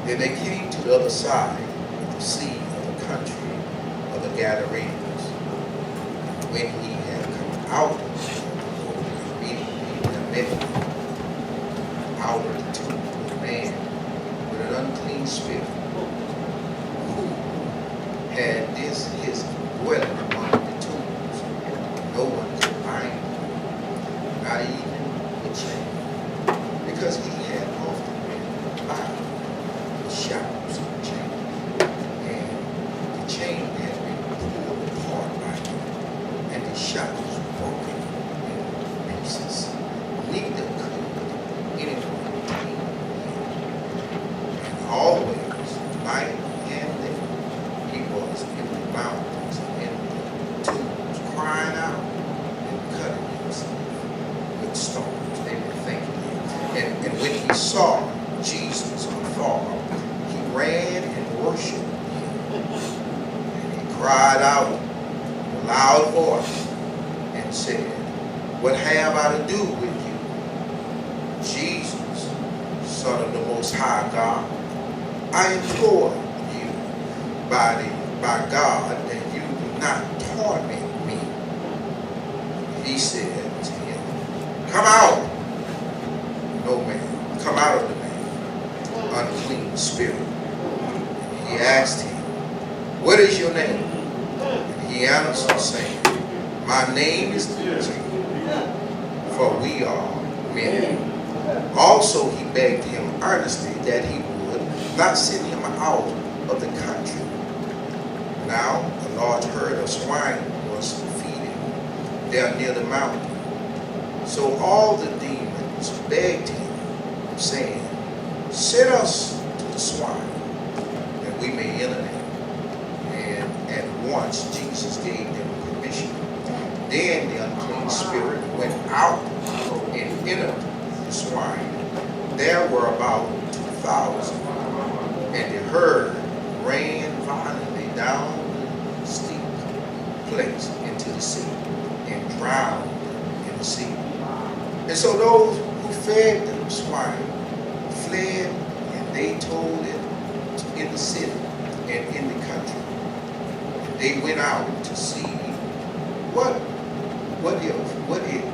Then they came to the other side of the sea of the country of the Gadarenes. When he had come out of the boat, immediately there met him out of the tomb a man with an unclean spirit, who had this his dwelling among the tombs. No one could bind him, not even with chain, because he had often been bound with shackles and chains, and the chain had been pulled apart by him, and the shackles broken in pieces. Neither could anyone tame him. And always, night and day, he was in the mountains and in the tombs, crying out and cutting himself with stones. They were thinking. And when he saw Jesus afar, he ran and worshiped him. And he cried out in a loud voice and said, "What have I to do with you, Jesus, Son of the Most High God? I implore you by God that you do not torment me." He said to him, "Come out." No man, come out of the man, unclean spirit. He asked him, "What is your name?" And he answered, saying, "My name is Legion, for we are many." Also he begged him earnestly that he would not send him out of the country. Now a large herd of swine was feeding there near the mountain. So all the demons begged him, saying, "Send us to the swine, that we may enter them." And at once Jesus gave them permission. Then the unclean spirit went out and entered the swine. There were about 2,000, and the herd ran violently down the steep place into the sea and drowned in the sea. And so those who fed the swine fled, and they told it in the city and in the country. And they went out to see what it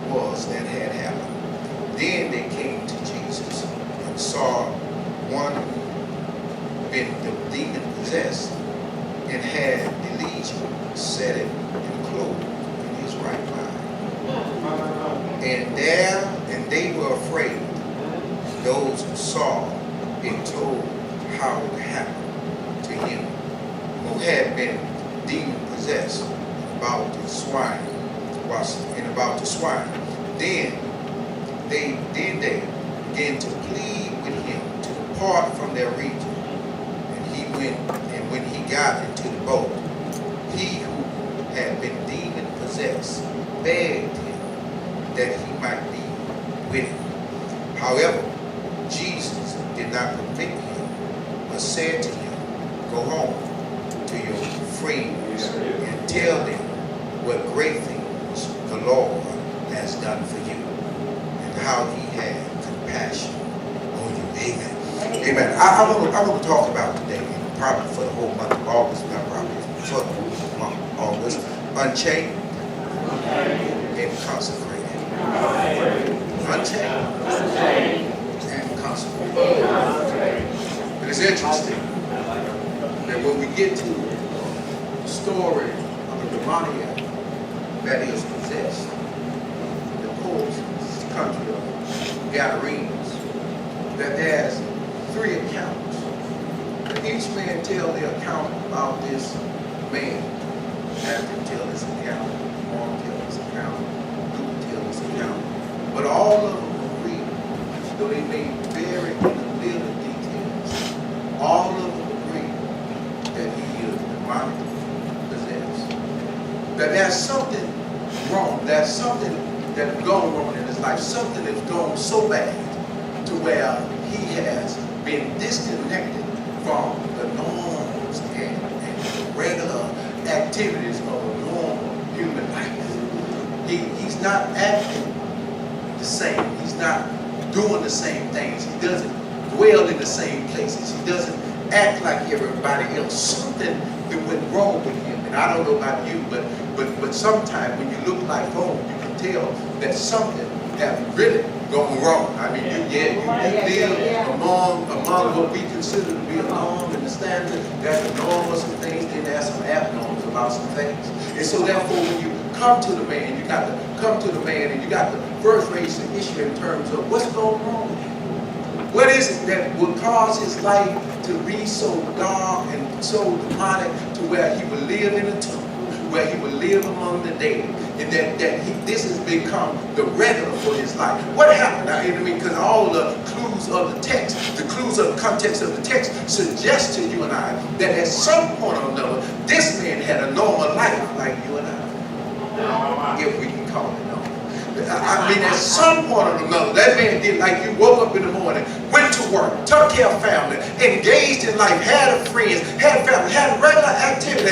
was that had happened. Then they came to Jesus and saw one who had been demon possessed and had the legion set him and clothed in his right mind. And they were afraid. Those who saw it told how it happened to him who had been demon possessed about the swine. Then they began to plead with him to depart from their region. And when he got into the boat, he who had been demon possessed begged him that he might be with him. However, Jesus did not permit him, but said to him, "Go home to your friends and tell them what great things the Lord has done for you, and how he had compassion on you." Amen. Amen. I want to talk about today, probably for the whole month of August, not probably for the whole month of August, Unchained and Consecrated. Unchained and Consecrated. It is interesting that when we get to the story of the demoniac that is possessed, the country of Gadarenes, that there's 3 accounts. And each man tell the account about this man. Matthew tell his account, Mark tell his account, Luke tell his account. But all of them agree, though they may vary in the little details, all of them agree that he is demonically possessed. That there's something wrong. There's something that's gone wrong in his life. Something that's gone so bad to where he has been disconnected from the norms and the regular activities of a normal human life. He's not acting the same. He's not doing the same things. He doesn't go dwell in the same places. He doesn't act like everybody else. Something that went wrong with him. And I don't know about you, but sometimes when you look like home, you can tell that something have really gone wrong. I mean, you live among what we consider to be a norm and the standard. There's a norm of some things, then there's some abnorms about some things. And so therefore, when you come to the man, you got to come to the man and you got to first raise the issue in terms of what's going wrong with him. What is it that will cause his life to be so dark and so demonic to where he will live in a tomb, where he will live among the dead, and this has become the regular for his life? What happened? I mean, because all the clues of the text, the clues of the context of the text suggest to you and I that at some point or another, this man had a normal life like you and I, if we can call it normal. I mean, at some point or another, that man did like you, woke up in the morning, went to work, took care of family, engaged in life, had friends, had family, had regular activity.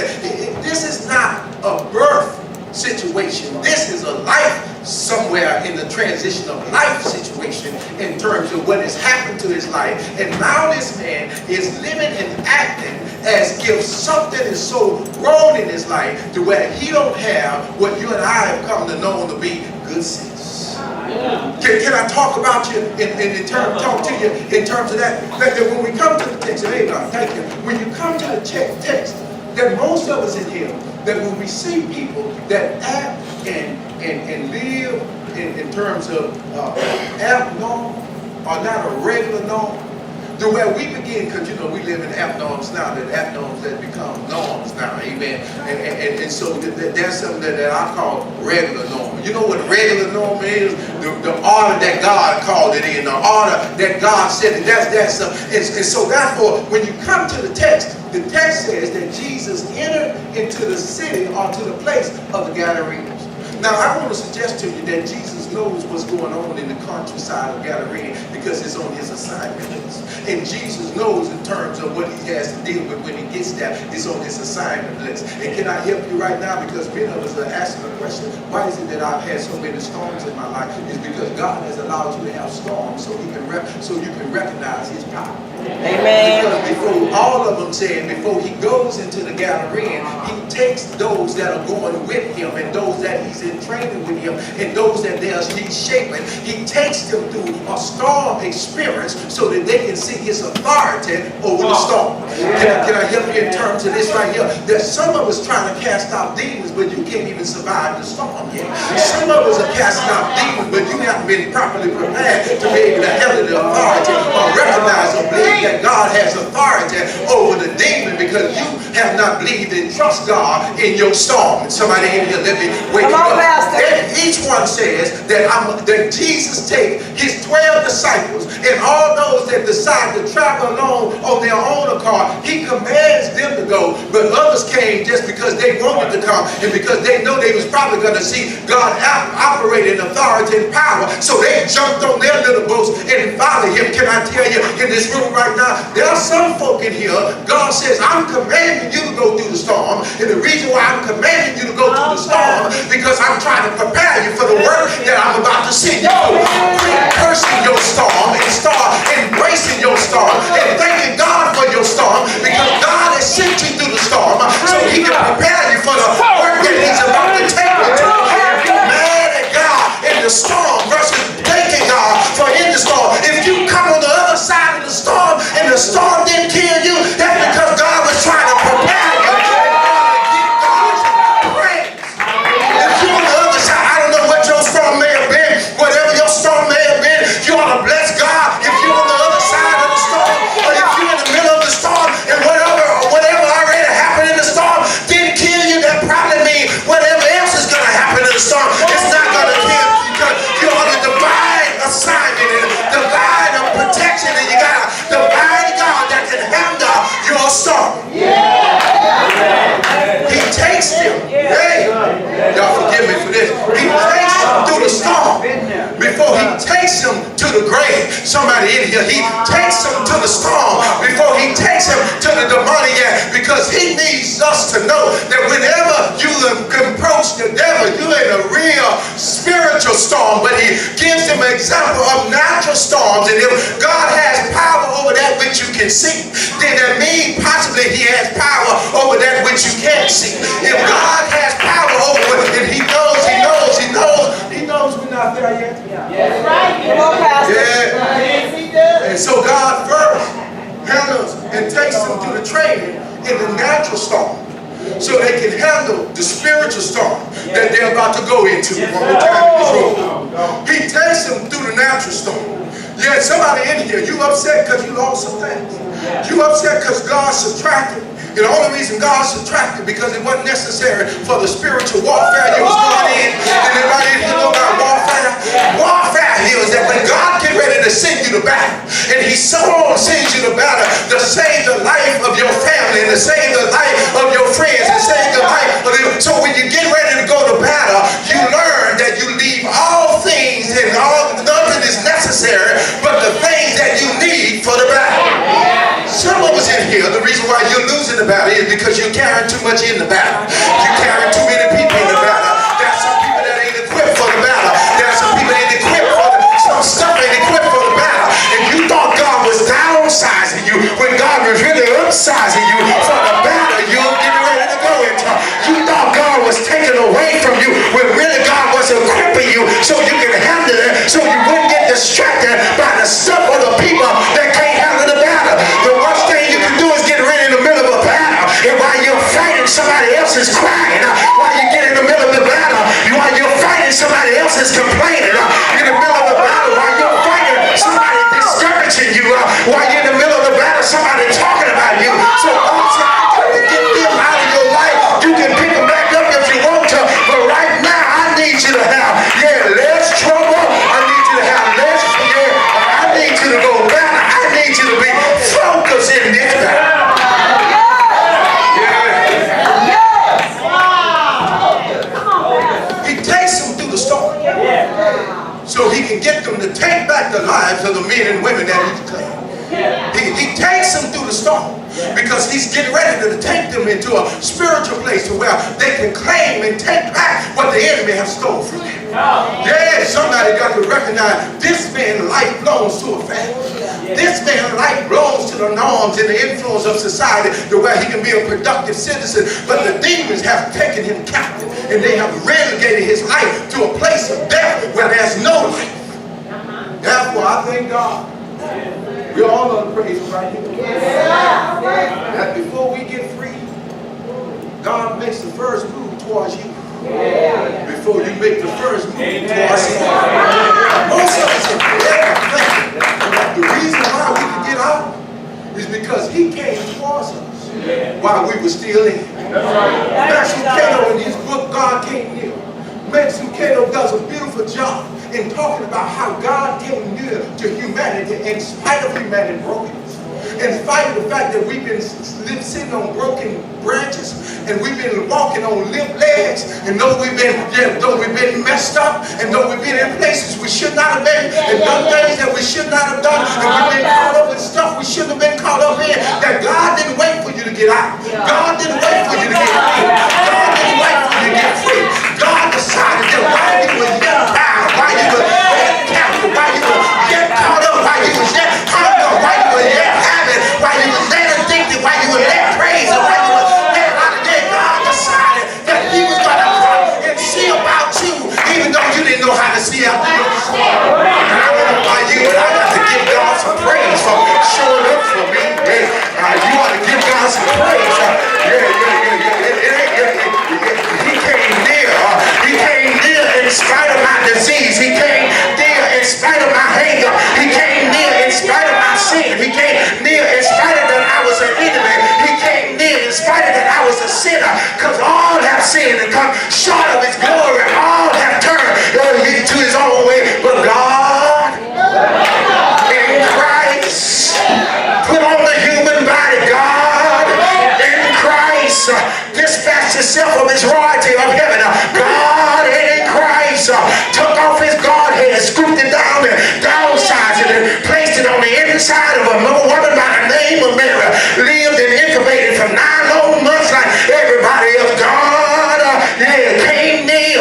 This is not a birth situation. This is a life somewhere in the transition of life situation in terms of what has happened to his life. And now this man is living and acting as if something is so wrong in his life to where he don't have what you and I have come to know to be good sense. Can I talk about you talk to you in terms of that? That when we come to the text, hey God, thank you. When you come to the text, that most of us in here, that when we see people that act and live in terms of abnormal or not a regular norm, the way we begin, because you know we live in abnorms now, that abnorms that become norms now, amen. And so there's something that I call regular norm. You know what regular norm is? The order that God called it in, the order that God said it. That's and so therefore, when you come to the text says that Jesus entered into the city or to the place of the Gadarenes. Now, I want to suggest to you that Jesus knows what's going on in the countryside of Galilee because it's on his assignment list. And Jesus knows in terms of what he has to deal with when he gets there, it's on his assignment list. And can I help you right now? Because many of us are asking the question, why is it that I've had so many storms in my life? It's because God has allowed you to have storms so you can recognize his power. Amen. Because before all of them said, before he goes into the Galilean, he takes those that are going with him and those that he's in training with him and those that he's shaping. He takes them through a storm experience so that they can see his authority over the storm. Can I help you in terms of this right here? That some of us trying to cast out demons, but you can't even survive the storm yet. Some of us are casting out demons, but you haven't been properly prepared to be able to handle the authority or recognize or believe that God has authority over the demon because you have not believed and trust God in your storm. And somebody in here, let me wake you up. And each one says that Jesus take his 12 disciples and all those that decide to travel alone on their own accord, he commands them to go, but others came just because they wanted to come and because they know they was probably going to see God operate in authority and power. So they jumped on their little boats and followed him. Can I tell you, in this room right now, there are some folk in here, God says, I'm commanding you to go through the storm. And the reason why I'm commanding you to go through the storm because I'm trying to prepare you for the work that I'm about to see you do. Quit cursing your storm and start embracing your storm and thanking God for your storm because God has sent you through the storm so he can prepare you for the work that he's about to take you to. If you're mad at God in the storm versus thanking God for in the storm, if you come on the other side of the storm and the storm didn't kill you, that's because God was trying to prepare you. You ought to bless God if you're on the other side of the storm, or if you're in the middle of the storm and whatever already happened in the storm didn't kill you. That probably means whatever else is going to happen in the storm, it's not going to kill you because you're on a divine assignment and divine protection, and you got a divine God that can handle your storm. He takes them. Hey, y'all forgive me for this. He takes them through the storm before he takes them to the grave. Somebody in here, he takes them to the storm before he takes them to the demonic at, because he needs us to know that whenever you approach the devil, you're in a real spiritual storm. But he gives them an example of natural storms. And if God has power over that which you can see, then that means possibly he has power over that which you can't see. If God has power over it, and he knows we're not there yet. That's right. Come on, Pastor. Yeah. He does. And so God first handles and takes them through the training in the natural storm, so they can handle the spiritual storm that they're about to go into one more time in this room. He takes them through the natural storm. Yeah, somebody in here, you upset because you lost some things. You upset because God subtracted. And the only reason God subtracted because it wasn't necessary for the spiritual warfare you was going in. And everybody in here know about warfare? Warfare here is that when God get ready to send you to battle, and he so sends you to battle to save the life of your family, and to save the life of your friends, and save the life of them. So when you get ready to go to battle, you learn that you leave all things, and nothing is necessary but the things that you need for the battle. Some of us in here, the reason why you're losing the battle is because you're carrying too much in the battle. You're carrying too many people in the battle. There are some people that ain't equipped for the battle. There are some people that ain't equipped for some stuff ain't equipped for the battle. And you thought God was downsizing you when God was really upsizing you for the battle you're getting ready to go into. You thought God was taking away from you when really God was equipping you so you can handle it, so you wouldn't get distracted by the stuff of the people that can't handle the battle. The worst thing you can do is get ready in the middle of a battle, and while you're fighting, somebody else is crying. While you get in the middle of the battle, while you're fighting, somebody else is complaining. In the middle of the battle, while you're fighting, somebody discouraging you. While you're in the middle of the battle, somebody talking about you. So to get them out of your life, you can pick them back up if you want to. But right now, I need you to have less trouble. I need you to have less fear. I need you to go battle. I need you to be focused in this battle. He takes them through the storm so he can get them to take back the lives of the men and women that he's claimed. He takes them through the storm because he's getting ready to take them into a spiritual place to where they can claim and take back what the enemy has stolen from them. Yeah, somebody got to recognize this man's life belongs to a family. This man's life belongs to the norms and the influence of society to where he can be a productive citizen. But the demons have taken him captive, and they have relegated his life to a place of death where there's no life. Therefore, I thank God. We all know the praise right here. That before we get free, God makes the first move towards you. Before you make the first move towards him. Most of us are thinking the reason why we can get out is because he came towards us while we were still in. Max Lucado in his book, God Came Near. Max Lucado does a beautiful job in talking about how God came near to humanity in spite of humanity's brokenness. In spite of the fact that we've been sitting on broken branches and we've been walking on limp legs, and though we've been messed up, and though we've been in places we should not have been, and done things that we should not have done, and we've been caught up in stuff we shouldn't have been caught up in, that God didn't wait for you to get out. God didn't wait for you to get free. God didn't wait for you to get free. God decided that while you were yet bound, while you were yet captive, while you were yet caught up, while you were yet hung up, while you were yet having, while you were yet addicted, while you were yet crazy, while you were yet out of day, God decided that he was going to come and see about you, even though you didn't know how to see out there. And I don't know about you, but I got to give God some praise for showing up for me. You ought to give God some praise. He came near. He came near in spite of my disease. He came near in spite of my anger. He came near in spite of my sin. He came near in spite of that I was an enemy. He came near in spite of that I was a sinner. Because all have sinned and come short of his glory. All have turned to his own way. But God in Christ put on the human body. God in Christ dispatched himself from his royalty of heaven. God in Christ took off his Godhead, scooped it down and downsized it and placed it on the inside of a woman by the name of Mary lived and incubated for 9 long months like everybody else. God, came near.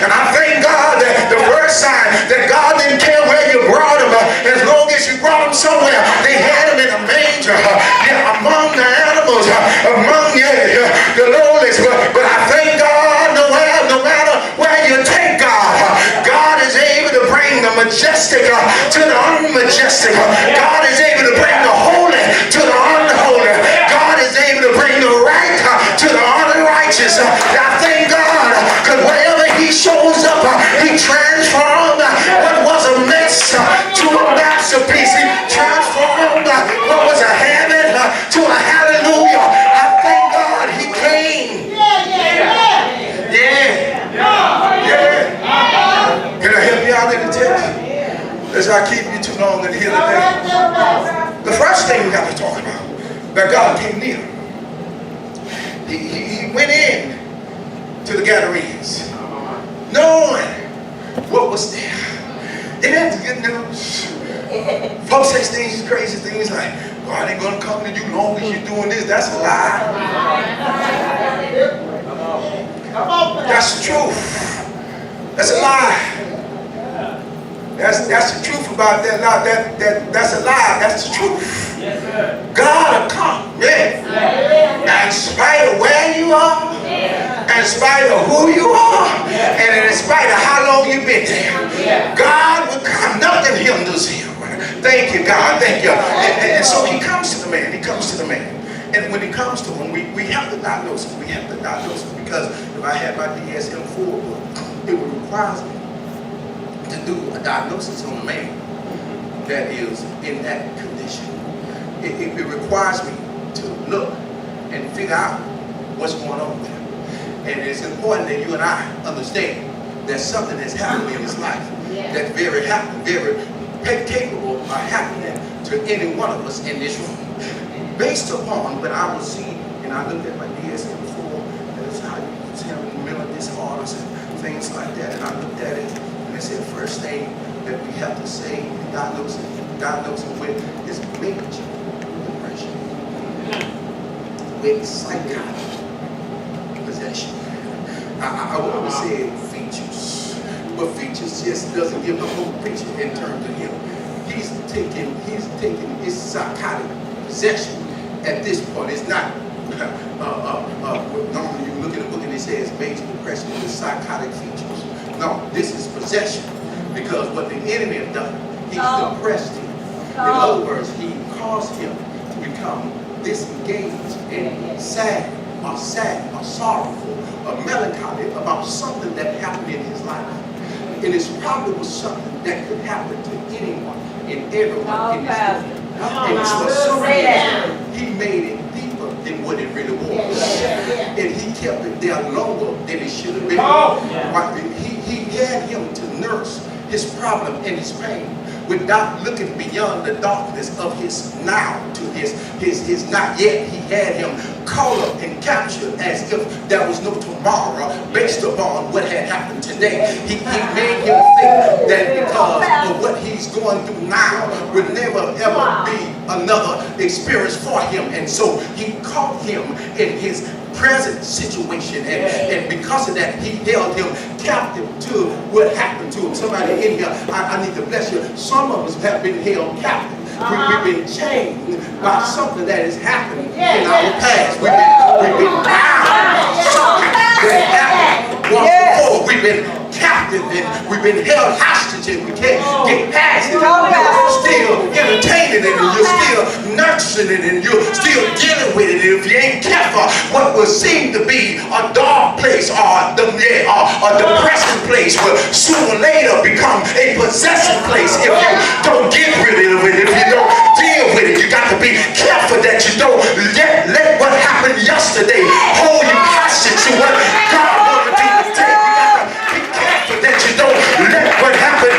And I thank God that the first sign that God didn't care where you brought him, as long as you brought him somewhere, they had him in a manger, among the animals, among the lowliest. But I thank God, no matter where you take God, God is able to bring the majestic to the unmajestic. God is able to bring the holy to the unholy. God is able to bring the right to the unrighteous. I thank God, because wherever he shows up, he transformed what was a mess to a masterpiece. He transformed what was a habit to a hallelujah. I thank God he came. Can I help you out in the text? Let's not keep you too long in here today. The first thing we got to talk about, that God came near. He went in to the Gadarenes, knowing what was there. And that's good news. Folks say things, crazy things like, God ain't going to come to you long as you're doing this. That's a lie. That's the truth. That's a lie. That's the truth about that. That's a lie. That's the truth. God will come. In spite of where you are, in spite of who you are, and in spite of how long you've been there, God will come. Nothing hinders him. Thank you, God. Thank you. And so he comes to the man. He comes to the man. And when he comes to him, we have to diagnose him. We have to diagnose him, because if I had my DSM-4 book, it would require me to do a diagnosis on a man that is in that condition. It requires me to look and figure out what's going on with him. And it's important that you and I understand that something that's happening in his life that's very capable of happening to any one of us in this room. Based upon what I was seeing, and I looked at my DSM-4, that's how you was having mental disorders and things like that, and I looked at it, and I said, first thing that we have to say, diagnose it with, is major depression, with psychotic possession. I would have said features, but features just doesn't give the whole picture in terms of him. He's taking his psychotic possession at this point. It's not normally you look at a book and it says major depression with psychotic features. No, this is possession, because what the enemy has done, he's depressed him. In other words, he caused him to become disengaged and sad or sorrowful or melancholy about something that happened in his life. And it's probably was something that could happen to anyone and everyone in this world. And for some reason, he made it deeper than what it really was. And he kept it there longer than it should have been. He had him to nurse his problem and his pain without looking beyond the darkness of his now to his not yet. He had him caught up and captured as if there was no tomorrow based upon what had happened today. He made him think that because of what he's going through now would never ever be another experience for him. And so he caught him in his present situation, and because of that, he held him captive to what happened to him. Somebody in here, I need to bless you. Some of us have been held captive. We've been chained by something that has happened in our past. We've been bound by something that happened once before. We've been captive and we've been held hostage and we can't get past it. You're still entertaining it and you're still nurturing it and you're still dealing with it. And if you ain't careful, what will seem to be a dark place or a depressing place will sooner or later become a possessive place if you don't get rid of it, if you don't deal with it. You got to be careful that you don't let what happened yesterday hold you hostage to what God wanted to do today. That you don't let what happened,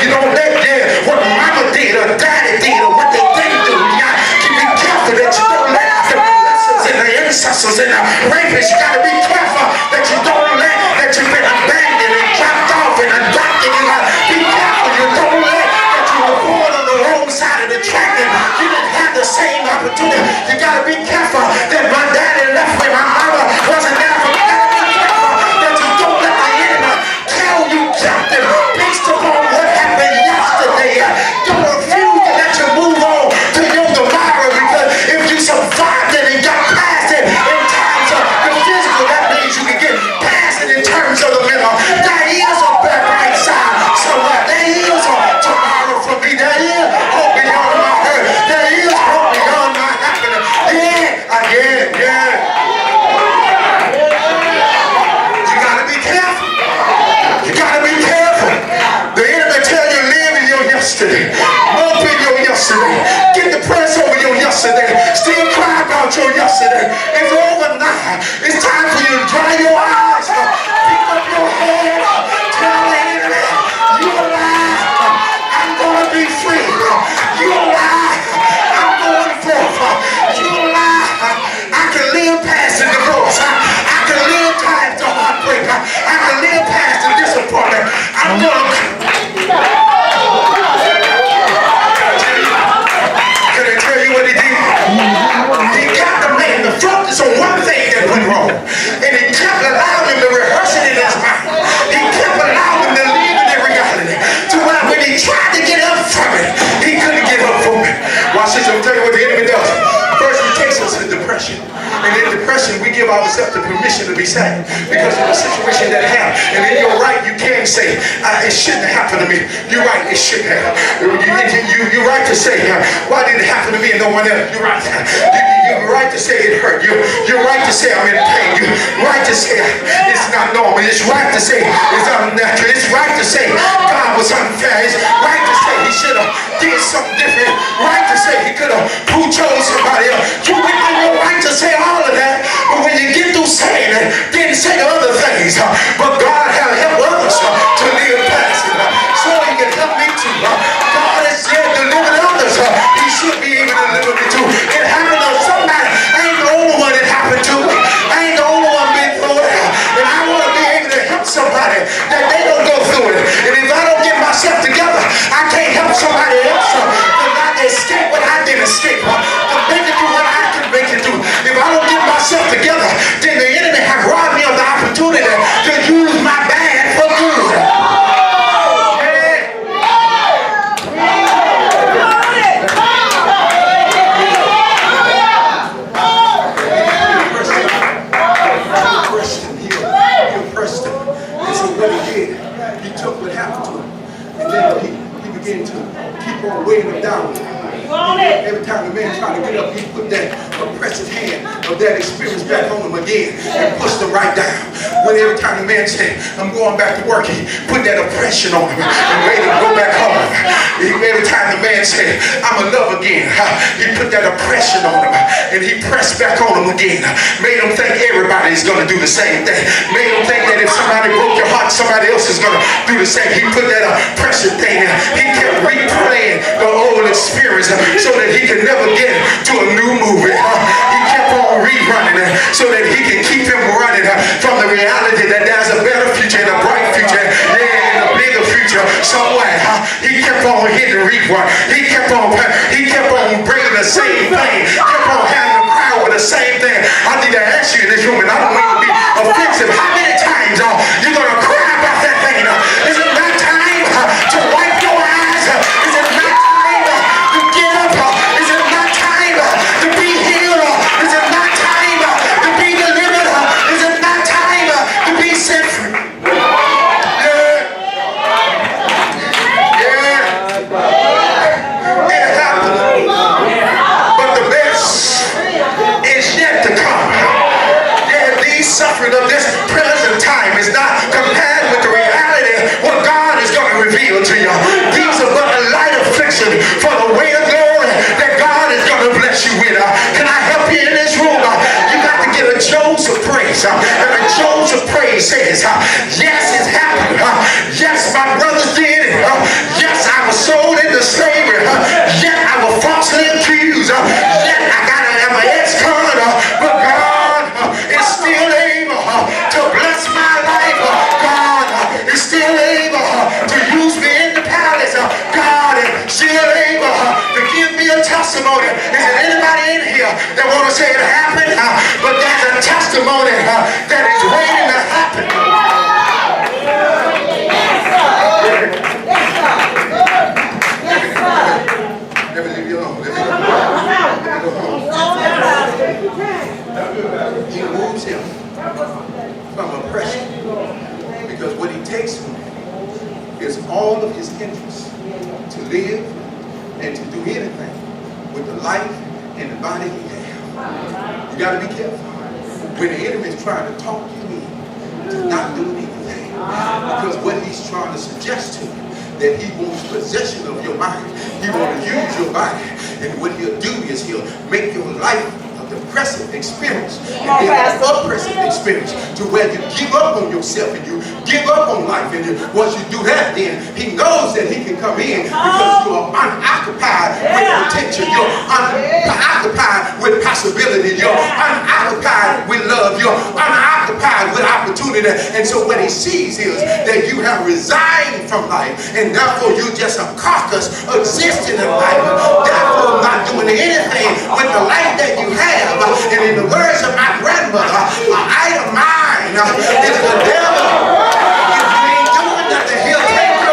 you don't let what mama did or daddy did or what they didn't do. You got to be careful that you don't let the blessings and the ancestors and the rapists, you got to be careful that you don't let that you've been abandoned and dropped off and adopted. You got to be careful you don't let that you were born on the wrong side of the track opportunity. You got to be careful that my daddy left me, my mama wasn't there for me. You got to be careful that you don't let the enemy tell you captive based upon what happened yesterday. Don't refuse to let you move on to your tomorrow, because if you survived it and got past it in terms of the physical, that means you can get past it in terms of the mental. There is a bright side somewhere. There is a tomorrow for me. There is hope beyond my hurt. There is hope beyond my happiness. Yeah. You gotta be careful. You gotta be careful. The enemy tell you live in your yesterday. Mope in your yesterday. Get depressed over your yesterday. Still cry about your yesterday. It's over now. It's time for you to dry your eyes. Pick up your head. Tell the enemy, you alive. I'm gonna be free. You alive. I'm going forth. You alive. I can live past the divorce. I can live past the heartbreak. I can live past the disappointment. I'm gonna. Can I tell you what he did? He got the man to focus on one thing that went wrong, and he kept allowing him to rehearse it in his mind. He kept allowing him to live in that reality, to where when he tried to get up from it, he couldn't get up from it. Watch this. I'm telling you what the enemy does. First, he takes us to depression. And in depression, we give ourselves the permission to be sad because of the situation that happened. And then you're right, you can say, it shouldn't have happened to me. You're right, it should have. You're right to say, why did it happen to me and no one else? You're right. You're right to say it hurt. You're right to say I'm in pain. You're right to say it's not normal. It's right to say it's unnatural. It's right to say God was unfair. It's right to say he should have did something different. Right to say he could have chose somebody else. You're right to say all of that, but when you get through saying it, then say the other things. But God has helped others to live past it, so he can help me too. God has said delivered others. He should be able to deliver me too. It happened to somebody. I ain't the only one it happened to. I ain't the only one been through it. And I want to be able to help somebody that they don't go through it. And if I don't get myself together, I can't help somebody else to not escape what I didn't escape. To make it through what I can make it through. If I don't get myself together, then the enemy has robbed me of the opportunity to use my bad for good. He oppressed him. And so what he did, he took what happened to him, and then he began to keep on weighing him down. Every time the man tried to get up, he put that oppressive hand of that experience back on him again and pushed him right down. When every time the man said, I'm going back to work, he put that oppression on him and made him go back home. Every time the man said, I'm in love again, he put that oppression on him and he pressed back on him again. Made him think everybody's going to do the same thing. Made him think that if somebody broke your heart, somebody else is going to do the same. He put that oppression thing in. He kept replaying the old experience so that he could never get to a new movie. He kept on rerunning it so that he can keep him running from the reality that there's a better future and a bright future, and a bigger future somewhere. He kept on hitting rewind. He kept on bringing the same thing. Kept on having to cry over the same thing. I need to ask you in this room, and I don't mean to be offensive. How many times you're going to cry about that thing? Is it not time to wipe your eyes? Is it not time to get up? Is it not time to be healed? Is it not time to be delivered? Is it not time to be set free? It happened. But the best is yet to come. These suffering of this present time is not compared with the reality what God is going to reveal to you. These are but a light affliction for the way of glory that God is going to bless you with. Can I help you in this room? You got to give a Jones of praise. And a Jones of praise says, yes, it's happened. Yes, my brothers did it. Yes, I was sold into slavery. Yet I was falsely accused. Yet I got an ex-con. But God is still able to bless my life. God is still able to use me in the palace. God is still able to give me a testimony. Is there anybody in that want to say it happened, but there's a testimony that is waiting to happen. Let me leave you alone. Let me go home. He moves him from oppression, because what he takes from him is all of his interests to live and to do anything with the life and the body he has. You got to be careful when the enemy is trying to talk you in to not do anything, because what he's trying to suggest to you, that he wants possession of your mind. He wants to use your body, and what he'll do is he'll make your life a depressive experience and then an oppressive experience, to where you give up on yourself and you give up on life. And once you do that, then he knows that he can come in because you are unoccupied with potential. You're unoccupied with possibility. You're unoccupied with love. You're unoccupied with opportunity. And so what he sees is that you have resigned from life, and therefore you're just a carcass existing in life, therefore not doing anything with the life that you have. And in the words of my grandmother, an idle mind is the devil. If you ain't doing nothing, he'll take you.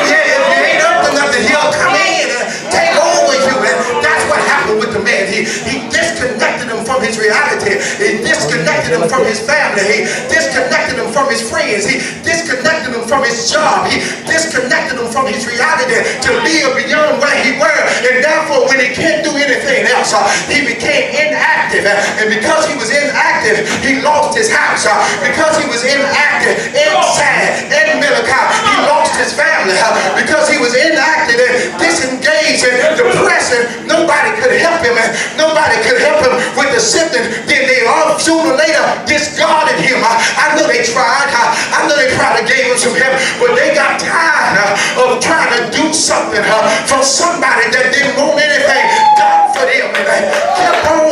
Yeah, if you ain't up to nothing, he'll come in and take over you. And that's what happened with the man. He disconnected him from his reality. He disconnected him from his family. He disconnected him from his friends. He disconnected him from his job. He disconnected him from his reality to live beyond where he were. And therefore, when he can't do anything else, he became inactive. And because he was inactive, he lost his house. Because he was inactive, inside, in Milichi, he lost his family. Because he was inactive and disengaged and depressed, and nobody could help him, and nobody could help him with the symptoms. Then they all sooner or later discarded him. I know they tried. I know they probably gave him some help, but they got tired of trying to do something for somebody that didn't want anything done for them. And they kept on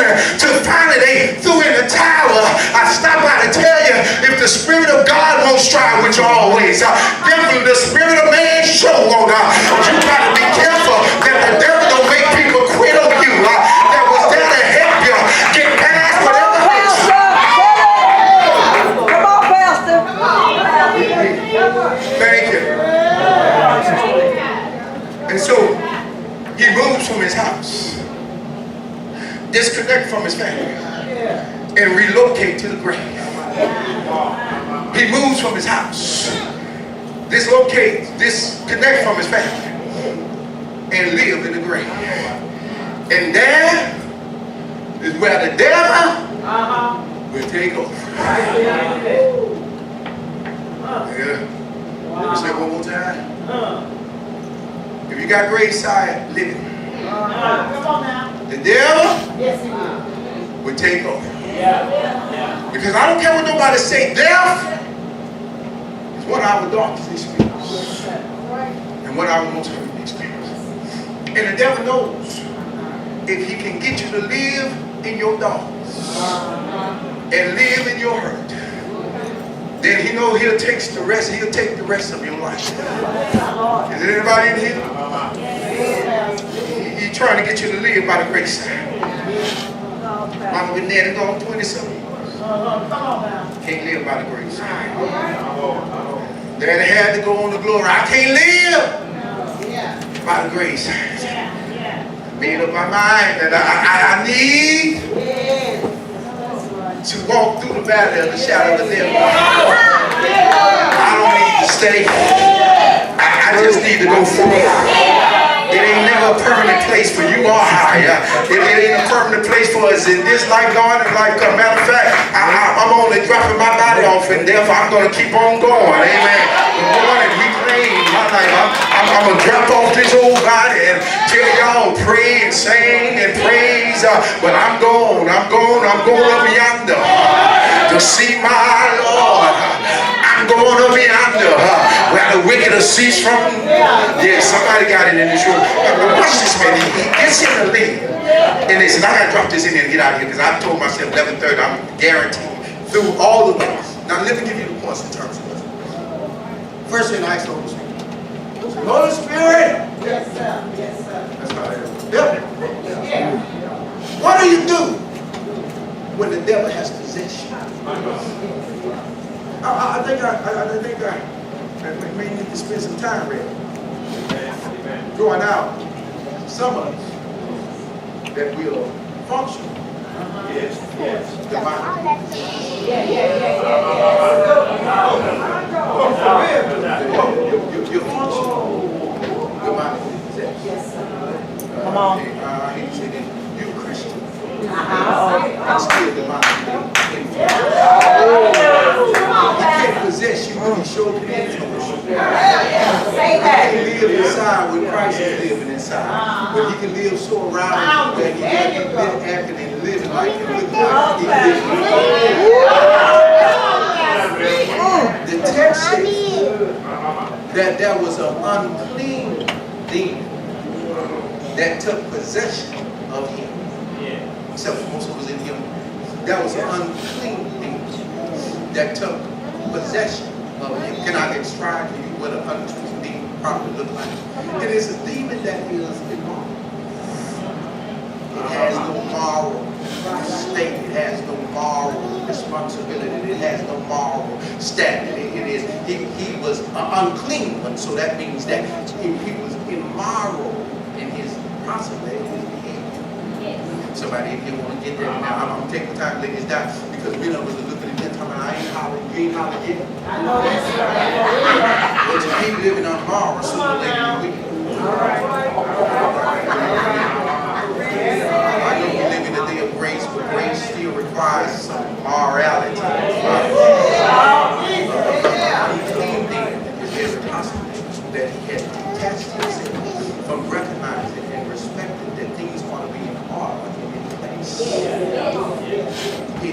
until finally they threw in the towel. I stopped by to tell you, if the Spirit of God won't strive with you always, definitely the Spirit of man sure won't. You got to be careful that the devil don't make people quit on you. That was there to help you get past whatever hurts. Come on, Pastor. Thank you. And so he moves from his house, disconnect from his family, and relocate to the grave. He moves from his house, disconnect from his family, and live in the grave. And there is where the devil will take over. Yeah. Let me say it one more time. If you got graveside living, Come on now. the devil Yes, will take over. Because I don't care what nobody say, death is one of our darkest experiences and one of our most hurting experiences. And the devil knows if he can get you to live in your darkness and live in your hurt, then he knows he'll take the rest of your life. Is there anybody in here? He's trying to get you to live by the grace side. Mama been there to go 20-something years. Can't live by the grace side. Daddy had to go on the glory. I can't live by the grace side. Made up my mind that I need to walk through the valley of the shadow of death. I don't need to stay. I just need to go forward. It ain't never a permanent place for you or I. It ain't a permanent place for us in this life, God. And like a matter of fact, I'm only dropping my body off, and therefore I'm going to keep on going. Amen. The morning we claim my life. I'm going to drop off this old body and tell y'all pray and sing and praise. But I'm going up yonder to see my Lord. I'm going up yonder where the wicked will cease from. Yeah, somebody got it in this room. Watch this, man. He gets in the lead. And they said, I got to drop this in here and get out of here, because I told myself 11:30, I'm guaranteed through all the ways. Now, let me give you the points in terms of this. First thing I asked the Holy Spirit. Holy Spirit. Yes, sir. Yes, sir. That's how I am. Yep. think I may need to spend some time ready. Going out, some of us that will function. Yes. Divinely. Your function divinely possessed. Come on. I hate to say that you're a Christian. I'm still divinely possessed. You can't possess you when you show up in the fellowship. You can live inside when Christ is living inside. But he can live so around you that he can be acting and living like and looking like he lives. The text says that there was an unclean demon that took possession of him. Except for most of us in him. There was an unclean demon that took possession of him. Can I describe to you what an unclean demon probably looks like? It is a demon that is immoral. It has no moral state. It has no moral responsibility. It has no moral standard. He was an unclean one, so that means that he was immoral in his possibly his behavior. Somebody if you want to get that now, I'm taking time to lay this down because many of us are looking at that time and I ain't hollering, you ain't hollering yet. I know that's right. But you keep living on moral sooner or later you will. I know we live in a day of grace, but grace still requires some morality. It's very possible that he had detached himself from recognizing and respecting that things ought to be in order and in place. He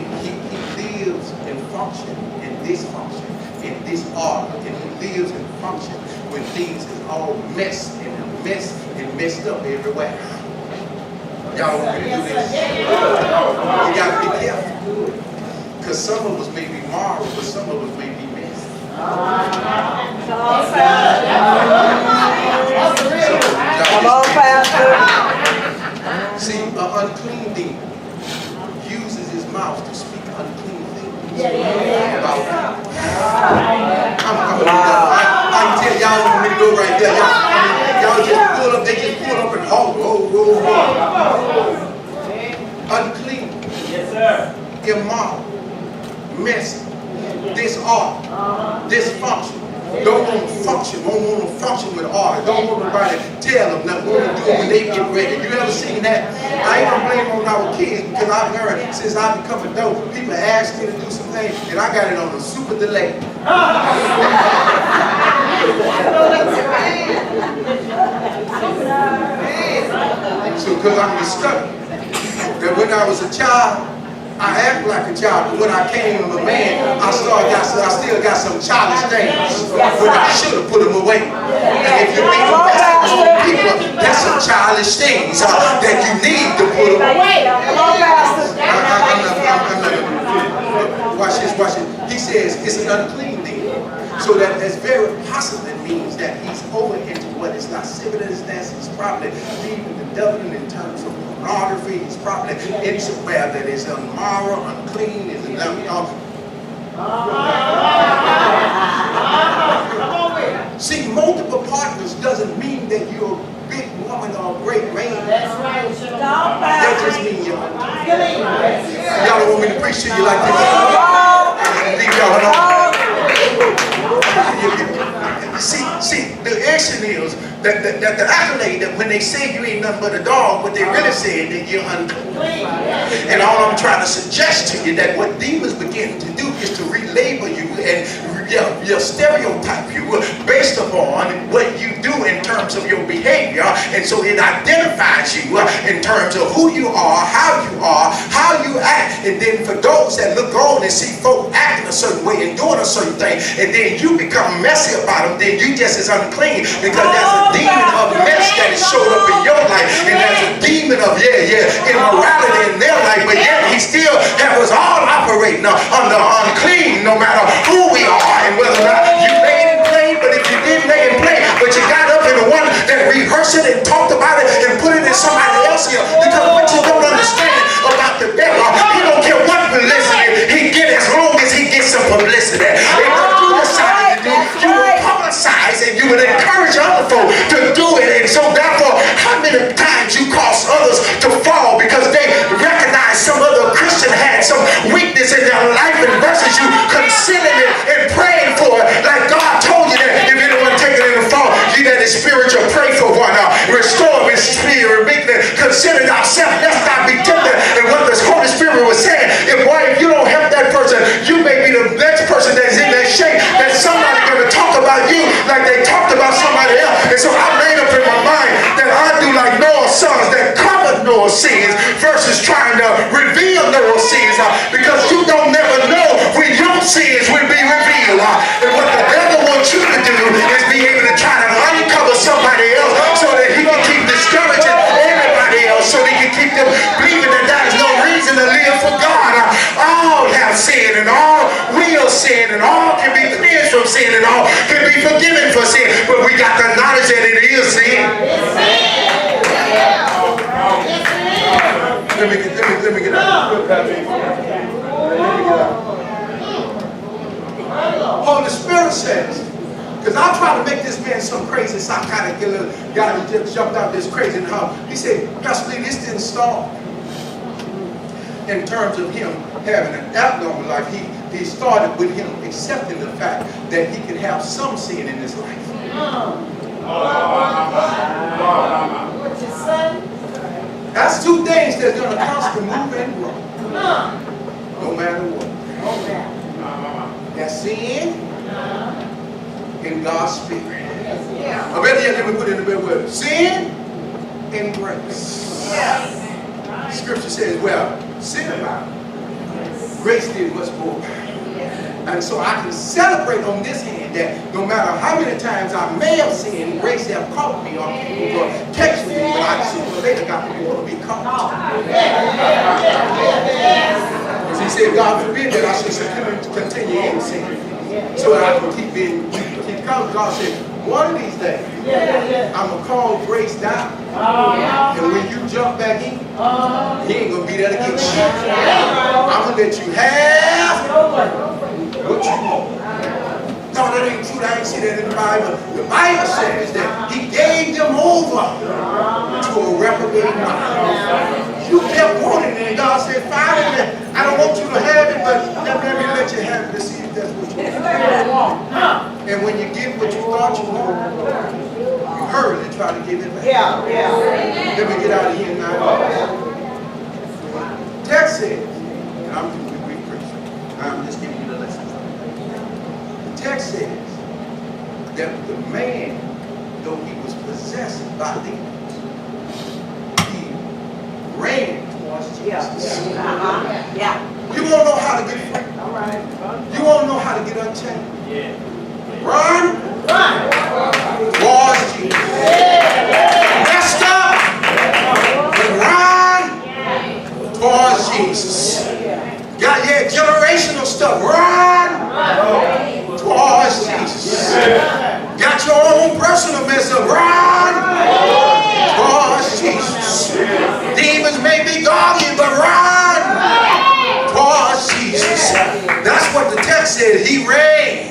lives and functions in this function, in this order, and he lives and functions when things is all messed and messed up everywhere. Y'all want me to do this? You got to be careful. Because some of us may be moral, but some of us may be messed. Come on, Pastor. See, an unclean demon uses his mouth to speak unclean things about people. I can tell y'all want me to go right there. Y'all just pull up, they just pull up and hold. Unclean. Yes, sir. Immoral. Messy. Disorder. Dysfunction. Don't want to function. Don't want to function with order. Don't want nobody to tell them nothing. Want to do it when they get ready. You ever seen that? I ain't gonna blame on our kids because I've learned since I've become an adult, people ask me to do some things and I got it on a super delay. So because I'm discovered that when I was a child, I act like a child, but when I came a man, I still got some childish things when I should have put them away. And if you make them people, that's some childish things that you need to put them away. Watch this. He says it's an unclean thing. So that's very possible. It means that he's over into what is lasciviousness. He's probably leaving the devil in terms of pornography. He's probably in somewhere that is immoral, unclean, is See, multiple partners doesn't mean that you're a big woman or a great man. That's right. That just means you're unclean. Y'all don't want me to preach to you like this. Leave y'all alone. See, the action is that the accolade that when they say you ain't nothing but a dog, what they really say is that you're unclean. And all I'm trying to suggest to you that what demons begin to do is to relabel you and stereotype you based upon what you do in terms of your behavior. And so it identifies you in terms of who you are, how you act. And then for those that look on and see folk acting a certain way and doing a certain thing, and then you become messy about them, then you just as unclean because there's a demon of mess that has showed up in your life, and there's a demon of immorality in their life, but yet he still has us all operating under unclean no matter who we are and whether or not you made it plain. But if you didn't make it plain, but you got up in the one that rehearsed it and talked about it and put it in somebody else here, because what you don't understand about the devil, he don't care what publicity he get as long as he gets some publicity. It don't do encourage other folk to do it. And so therefore, how many times you cause others to fall because they recognize some other Christian had some weakness in their life, and versus you considering it and praying for it, like God told you that if anyone take it in the fall, you that is spiritual, pray for one, restore his spirit, consider ourselves, let's not be tempted. And what the Holy Spirit was saying, if you don't help that person, you may be the next person that's in that shape that somebody's going to talk about you like they talked about somebody else. And so I made up in my mind that I do like Noah's sons that covered Noah's sins versus trying to reveal Noah's sins, because you don't never know when your sins will be revealed. And what the devil wants you to do is be able to try to uncover somebody else so that he can keep discouraging everybody else, so that he can keep them believing that there is no reason to live for God. All have sinned and all will sin, and all can be cleansed from sin, and all can be forgiven for sin. But we got the knowledge that it is sin. Let me get out. Holy Spirit says, because I try to make this man some crazy psychotic guy that just jumped out this crazy in the house. He said, Pastor Lee, this didn't start in terms of him having an abnormal life. He started with him accepting the fact that he could have some sin in his life. That's two things that's going to constantly move and grow. No matter what. That's sin and God's Spirit. I bet you let me put it in the middle word. Sin and grace. Scripture says, well, sin about it. Grace did much more. And so I can celebrate on this hand that no matter how many times I may have sinned, grace have caught me or catch me, but I sooner or later got to want to be caught. He said, God forbid that I should continue in sin, so that I can keep coming. God said, one of these days, I'm going to call grace down. And when you jump back in, he ain't going to be there to get you. I'm going to let you have what you want. No, that ain't true. I ain't see that in the Bible. The Bible says that he gave them over to a reprobate mind. You kept wanting it, and God said, fine, I don't want you to have it, but let me let you have it to see if that's what you want. And when you get what you thought you wanted, you hurry to try to give it back. Let me get out of here now. Text says, and I'm just a Greek Christian. I'm just giving you the lesson. The text says that the man, though he was possessed by demons, he ran towards Jesus. You want to know how to get free? You want to know how to get unchained? Run towards Jesus. Messed up, but run towards Jesus. Got your generational stuff. Run towards Jesus. Got your own personal mess up. Run towards Jesus. Demons may be guardian, but run towards Jesus. That's what the text said. He ran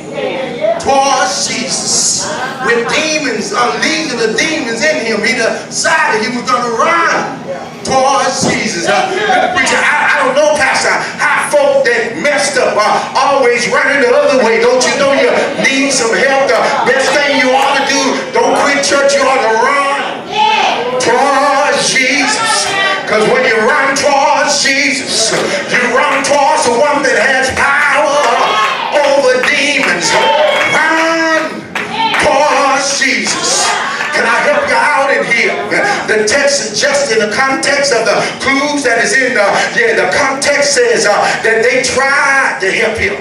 towards Jesus. With demons, a legion of demons in him, he decided he was going to run towards Jesus. Preacher, I don't know, Pastor, how folk that messed up are always running the other way. Don't you know you need some help? The best thing you ought to do, don't quit church, you ought to run towards Jesus. Because when you run towards Jesus, you run towards the one that has power over demons. Run towards Jesus. Can I help you out in here? The text suggests in the context of the clues that is in the context says that they tried to help him.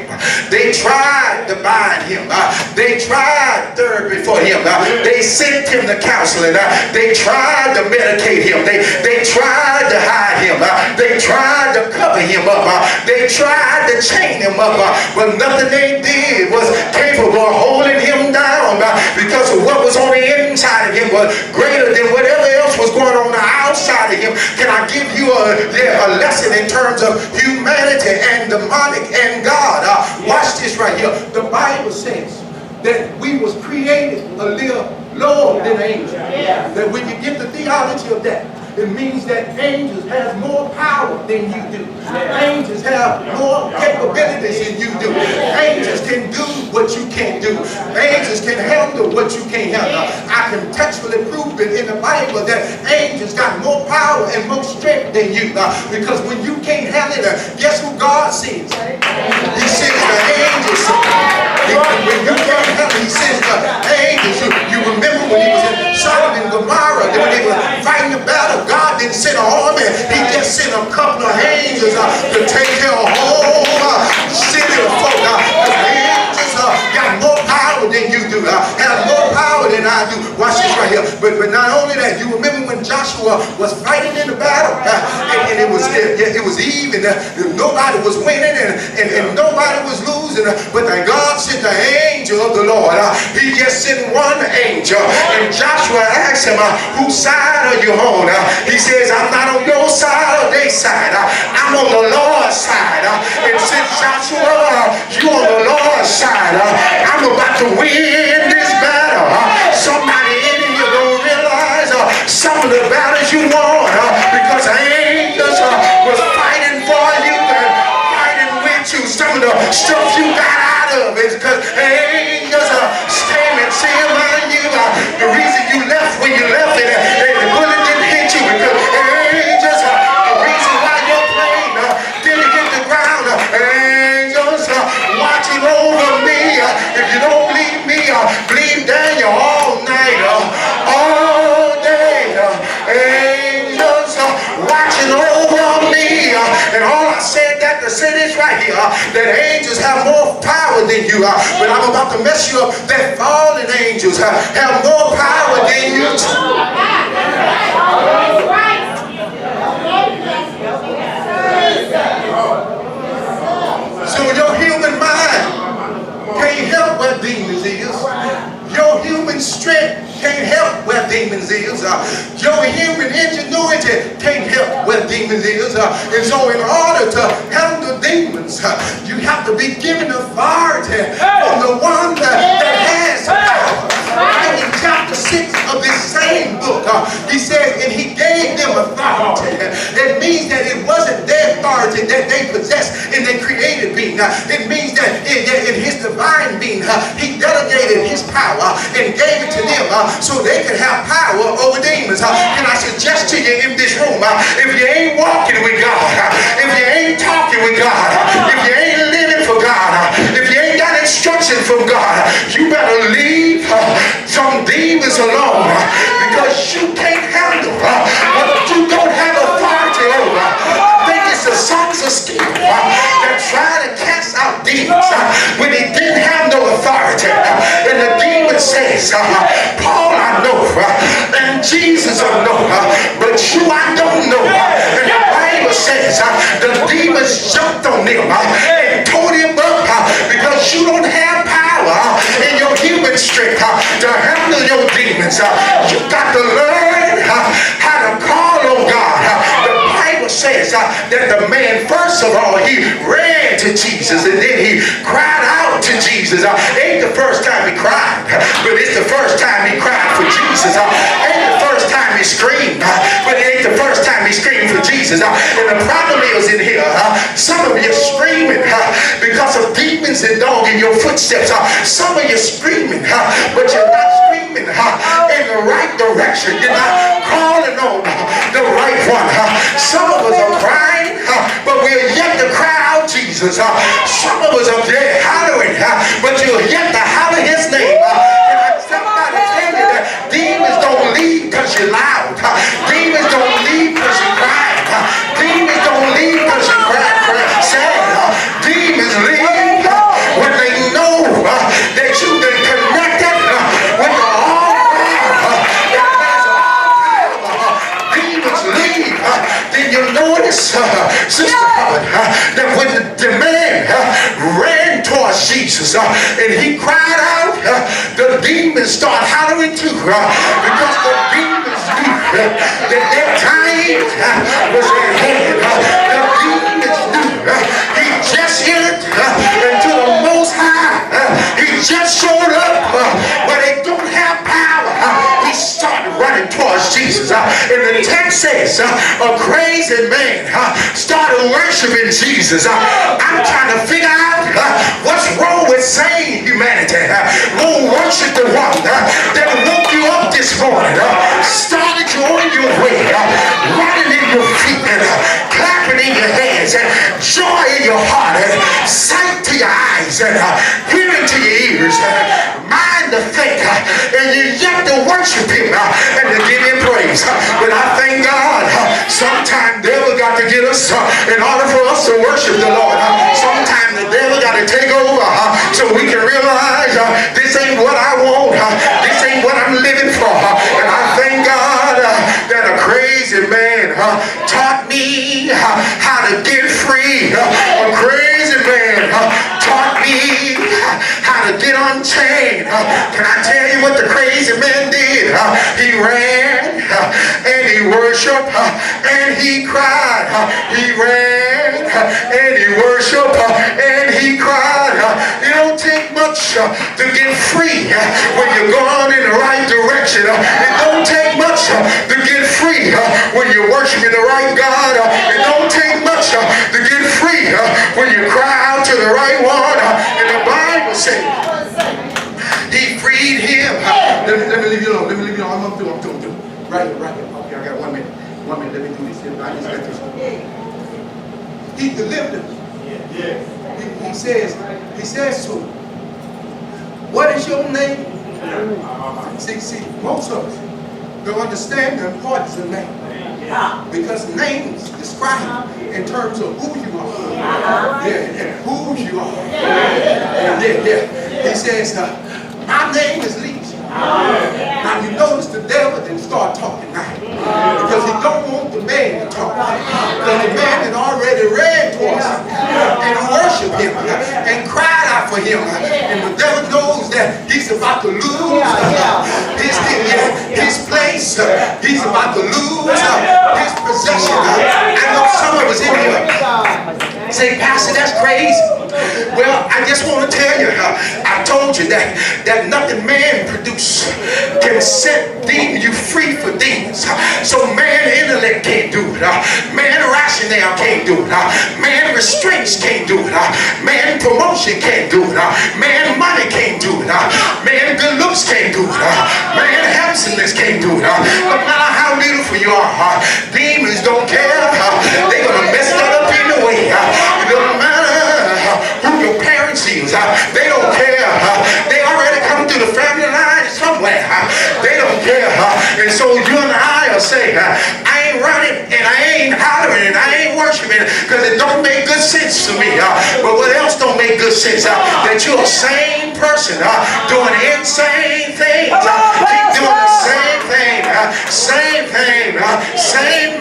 They tried to bind him. They tried therapy for him. They sent him to counseling. They tried to medicate him. They tried to hide him. They tried to cover him up. They tried to chain him up. But nothing they did was capable of holding him down because of what was on the inside of him was greater than whatever else was going on the outside of him. Can I give you a lesson in terms of humanity and demonic and God? Watch this right here. The Bible says that we was created a little lower than angels. That when you get the theology of that, it means that angels have more power than you do. Angels have more capabilities than you do. Angels can do what you can't do. Angels can handle what you can't handle. I can textually prove it in the Bible that angels got more power and more strength than you. Because when you can't handle it, guess who God sends? He sends the angels. When you can't handle it, he sends the angels. You remember when he was in Sodom and Gomorrah, when they were fighting the battle, God didn't send an army. He just sent a couple of angels to take care of whole city of folk. Angels got more power than you do. Have more power than I do. Watch this right here. But not only that, you remember when Joshua was fighting in the battle, and it was even. Nobody was winning and nobody was losing. But then God sent the angel of the Lord. He just sent one angel, and Joshua asked him, "Whose side are you on?" He says, "I'm not on your side or their side. I'm on the Lord's side." And since Joshua, you on the Lord's side, I'm about to win this battle. Somebody in here gonna realize some of the battles you won because angels was fighting for you and fighting with you. Some of the stuff you got out of is because angels came and saved you. The reason you left when you left it, the bullet didn't hit you because angels. The reason why your plane didn't hit the ground, angels watching over me. If you don't believe me, believe Daniel all night, all day. Angels watching over me. And all I said that to say this right here, that angels have more power than you are. But I'm about to mess you up. That fallen angels have more power than you. So your human mind can't help where demons is. Your human strength can't help where demons is. Your human ingenuity can't help where demons is. And so in order to handle demons, you have to be given authority from the one that has power. And in chapter 6 of this same book, he says, and he gave them authority. It means that it wasn't their authority that they possessed in their created being. It means that in his divine being, he delegated his power and gave it to them so they could have power over demons. Can I suggest to you in this room, if you ain't walking with God, if you ain't talking with God, if you ain't living for God, if you ain't got instruction from God, you better leave some demons alone because you can't handle what you don't have authority over. I think it's the sons of Stephen that try to cast out demons when he didn't have no authority. And the demon says, Paul I know, and Jesus I know, but you I don't know. And the Bible says the demons jumped on him and tore him up because you don't have power in your human strength to handle your demons. You got to learn how to call on God. The Bible says that the man, first of all, he ran to Jesus and then he cried out to Jesus. Ain't the first time he cried, but it's the first time he cried for Jesus. Ain't the first time he screamed, but it ain't the first time he screamed for Jesus. And the problem is in here, some of you screaming because of demons and dogging your footsteps. Some of you screaming, but you're not screaming in the right direction. You're not calling on the right one. Some of us are crying, but we're yet to cry out Jesus. Some of us are there hollering, but you're yet to holler his name. And I somebody tell you that demons don't leave because you're loud. Demons don't leave because you cry. Demons don't leave because you cry sad. Demons leave when they know that you've been connected with the Almighty. Demons leave. Then you notice, Sister Helen, that when the man ran towards Jesus and he cried out, the demons start hollering too because the demons knew that their time was at hand. The demons knew he just entered into the Most High. He just showed up where they don't have power. says a crazy man started worshiping Jesus. I'm trying to figure out what's wrong with sane humanity. Won't worship the one that woke you up this morning, started you on your way, running in your feet, clapping in your hands, joy in your heart, sight to your eyes, and hearing to your ears, mind to think, and you yet to worship him and to give him praise. But I thank God, sometimes the devil got to get us in order for us to worship the Lord. Sometimes the devil got to take over so we can realize this ain't what I want, this ain't what I'm living for. And I thank God that a crazy man taught me how to get free. A crazy man taught me how to get unchained. Can I tell you what the crazy man did? He ran and he worshiped and he cried. He ran and he worshiped and he cried. It don't take much to get free when you're going in the right direction. It don't take much to get free when you're worshiping the right God. It don't take much to get free when you cry out to the right one. And the Bible says he freed him. Let me leave you alone. Let me leave you alone. I'm through. Right here. Okay, I got 1 minute. 1 minute. Let me do this. I just got this. He delivered us. He says to him, what is your name? See, most of us don't understand the importance of name. Because names describe in terms of who you are. And who you are. He says, my name is Legion. Now you notice the devil didn't start talking now. Because he don't want the man to talk. Because the man had already ran towards him and worshiped him and cried out for him. And the devil knows that he's about to lose his place. He's about to lose his possession. I know some of us in here say, Pastor, that's crazy. Well, I just want to tell you, I told you that nothing man produce can set you free for demons. So man intellect can't do it. Man rationale can't do it. Man restraints can't do it. Man promotion can't do it. Man money can't do it. Man good looks can't do it. Man handsomeness can't do it. No matter how beautiful you are, demons don't care. They're going to mess that up anyway. It doesn't matter who your parents is. They don't care. They already come through the family line somewhere. They don't care. And so you and I will say, I ain't running and I ain't hollering and I ain't worshiping because it don't make good sense to me. But what else don't make good sense? That you're a sane person doing insane things. Keep doing the same thing. Same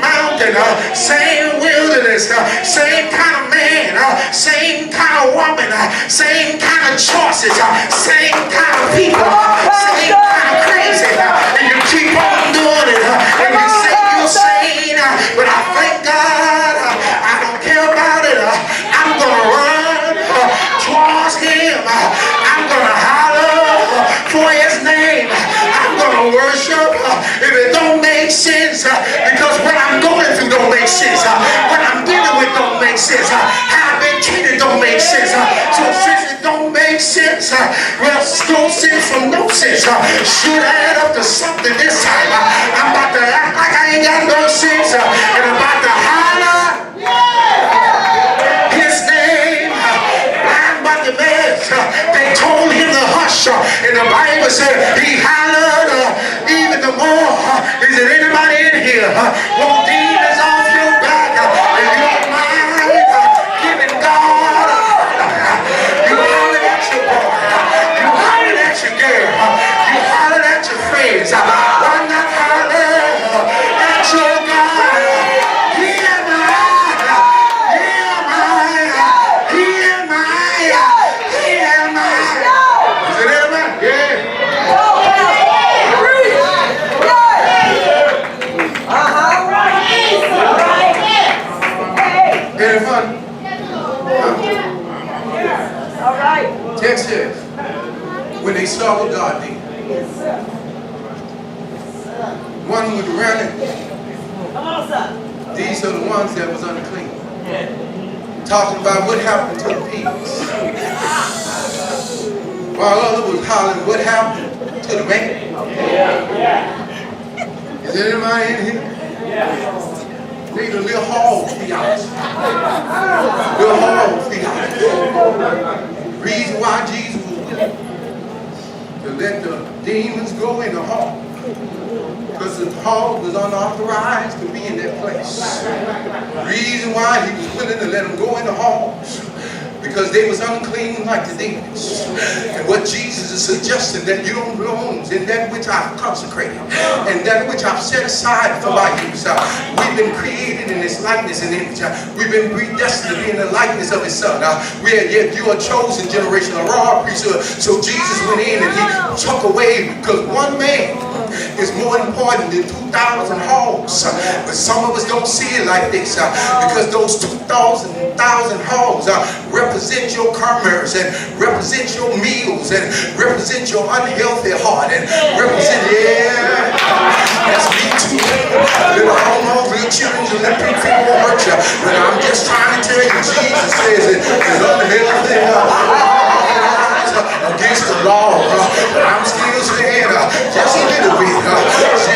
mountain. Same wilderness. Same kind of man. Same kind of woman. Same kind of choices. Same kind of people. Same kind of crazy. And you keep on doing it. And you say you're sane. But I thank God. I don't care about it. I'm going to run towards him. I'm going to holler for his name. I'm going to worship if it don't make sense. Because what I'm going through don't make sense. What I'm dealing with don't make sense. How I've been treated don't make sense. So since it don't make sense, well, no sense from no sense should add up to something this time. I'm about to act like I ain't got no sense and I'm about to holler his name. Blind Bartimaeus, they told him to hush, and the Bible said he hollered even the more. Is there anybody in here want demons off your back? If you don't mind giving God, you holler at your boy, you holler at your girl, you holler at your friends. Why not holler at your God? Hear my. Is it everybody? Yeah. Any fun? All right. Text says, when they saw what God did, one was running These are the ones that was unclean. Talking about what happened to the pigs. While others was hollering, what happened to the man? Is there anybody in here? Need a little hall theology. Little hall theology. Reason why Jesus was willing to let the demons go in the hall. Because the hall was unauthorized to be in that place. Reason why he was willing to let them go in the halls. Because they was unclean like the demons. And what Jesus is suggesting, that you don't belong in that which I've consecrated and that which I've set aside for my use. We've been created in His likeness and image. We've been predestined to be in the likeness of His Son. Yet you are a chosen generation, a royal priesthood. So Jesus went in and He took away, because one man is more important than 2,000 halls. But some of us don't see it like this, because those 2,000 halls represent your commerce and represent your meals and represent your unhealthy heart and represent, that's me too. Little homo, little children, little people won't hurt you. But I'm just trying to tell you, Jesus says it is unhealthy against the law. But I'm still saying just a little bit,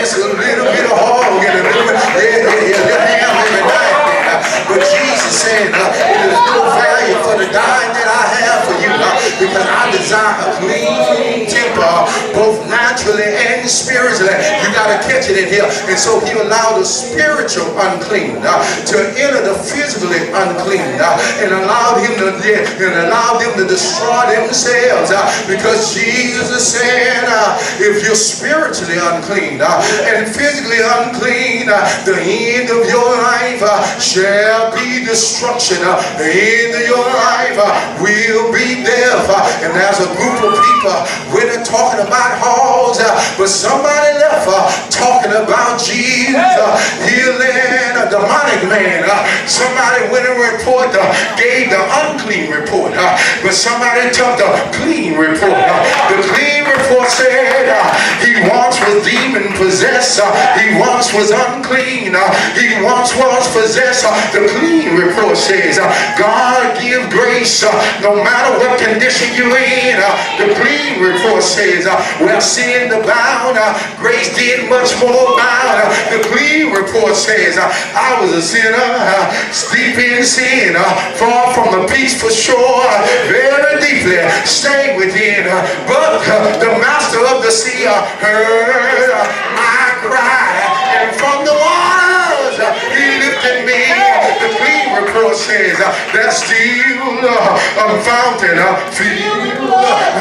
just a little bit of hog and a little bit, little ham every night. But Jesus said, it is no value for the dying that I have for you, because I desire a clean temper, both naturally and spiritually. You got to catch it in here. And so He allowed the spiritual unclean to enter the physically unclean, and allowed them to destroy themselves, because Jesus is saying, if you're spiritually unclean and physically unclean, the end of your life shall be destruction. The end of your life will be death. And there's a group of people, we're not talking about halls, but somebody left talking about Jesus healing a demonic man. Somebody went and gave the unclean report, but somebody took the clean report. The clean report said he once was demon possessed, he once was unclean, he once was possessed. The clean report says God give grace no matter what condition you're in. The clean report says where sin abound, grace did much more abound. The clean report says I was a sinner, steep in sin, far from the peaceful shore, very deeply stayed within. But the master of the sea heard my cry, and from the waters He lifted me. The clean report says there's still a fountain filled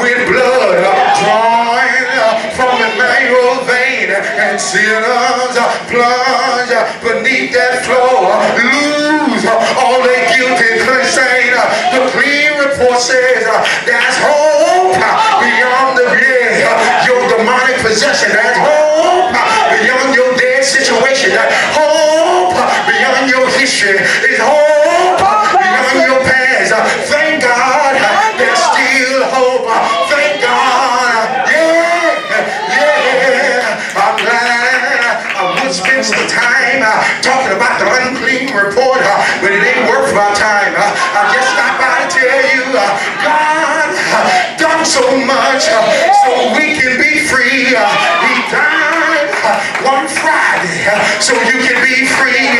with blood drawing from Emmanuel's vein, and sinners plunge beneath that flow, lose all their guilty stain. The clean report says there's hope beyond the grave, your demonic possession. There's hope beyond your dead situation. Hope beyond your history. Is hope beyond your past. Thank God there's still hope. Thank God. I'm glad I would spend some time talking about the unclean report, but it ain't worth my time. I just stopped by to tell you God done so much so we can be free. He died one Friday so you can be free.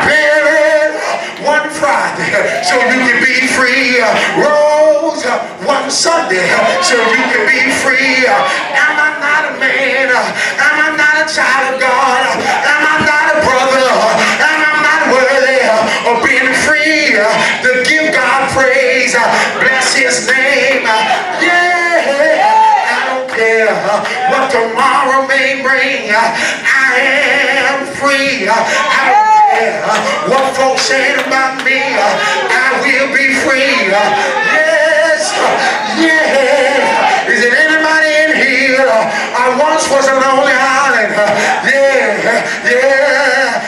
Buried one Friday so you can be free. Rose one Sunday so you can be free. Am I not a man? Am I not a child of God? Am I not a brother? Am I not worthy of being free to give God praise? Bless His name. I don't care what tomorrow may bring. I am free. I don't care what folks say about me. I will be free. Is there anybody in here? I once was a lonely island.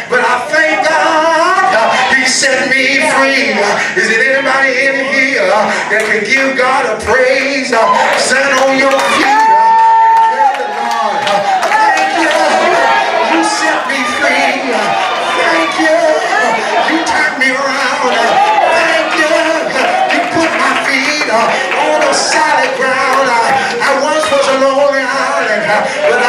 But I thank God He set me free. Is there anybody in here that can give God a praise? Stand on your feet. Tell the Lord, thank you. You set me free. Thank But